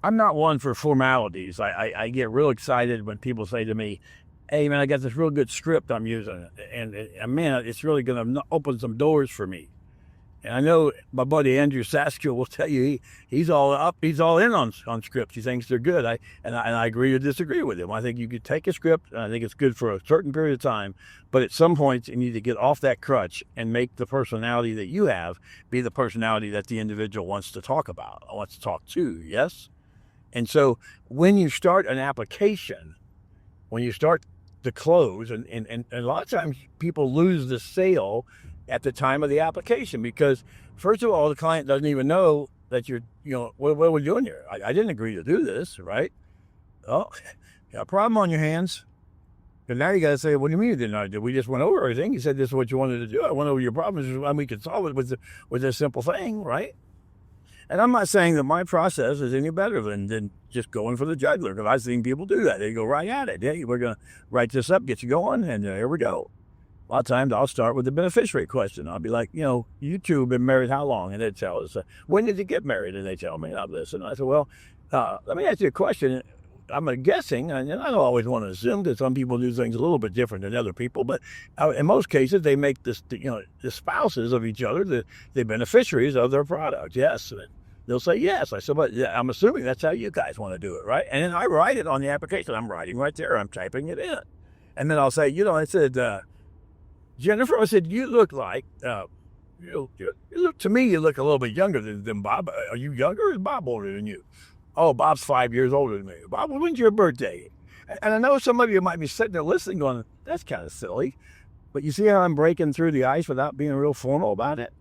I'm not one for formalities. I get real excited when people say to me, "Hey, man, I got this real good script I'm using, and man, it's really going to open some doors for me." And I know my buddy Andrew Saskill will tell you he's all up, he's all in on scripts. He thinks they're good. I agree to disagree with him. I think you could take a script, and I think it's good for a certain period of time, but at some point you need to get off that crutch and make the personality that you have be the personality that the individual wants to talk about, wants to talk to. Yes. And so when you start an application, when you start the close, and a lot of times people lose the sale at the time of the application because, first of all, the client doesn't even know that what are we doing here? I didn't agree to do this, right? Oh, you got a problem on your hands. And now you got to say, what do you mean you didn't do? We just went over everything. You said this is what you wanted to do. I went over your problems and we could solve it with a simple thing, right? And I'm not saying that my process is any better than just going for the jugular, because I've seen people do that. They go right at it. Hey, we're going to write this up, get you going, and here we go. A lot of times I'll start with the beneficiary question. I'll be like, you two have been married how long? And they tell us, when did you get married? And they tell me, and I'm listening. I said, well, let me ask you a question. I'm guessing, and I don't always want to assume that some people do things a little bit different than other people, but in most cases, they make the spouses of each other the beneficiaries of their product. Yes. And they'll say yes. I said, but I'm assuming that's how you guys want to do it, right? And then I write it on the application. I'm writing right there. I'm typing it in. And then I'll say, I said, Jennifer, I said, you look like, you look to me, you look a little bit younger than Bob. Are you younger or is Bob older than you? Oh, Bob's 5 years older than me. Bob, when's your birthday? And I know some of you might be sitting there listening going, that's kind of silly. But you see how I'm breaking through the ice without being real formal about it?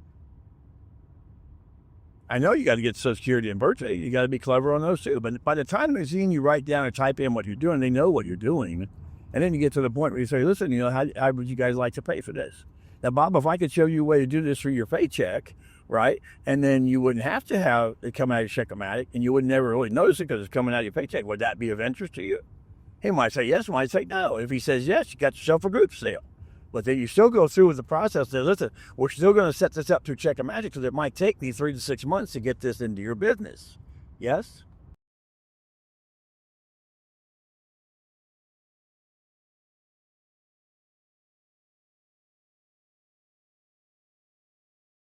I know you got to get Social Security and birthday. You got to be clever on those too. But by the time they've seen you write down or type in what you're doing, they know what you're doing. And then you get to the point where you say, listen, how would you guys like to pay for this? Now, Bob, if I could show you a way to do this through your paycheck, right? And then you wouldn't have to have it come out of your check-o-matic, and you would never really notice it because it's coming out of your paycheck. Would that be of interest to you? He might say yes, might say no. If he says yes, you got yourself a group sale. But then you still go through with the process. Say, listen, we're still going to set this up through check-o-matic because it might take me 3 to 6 months to get this into your business. Yes?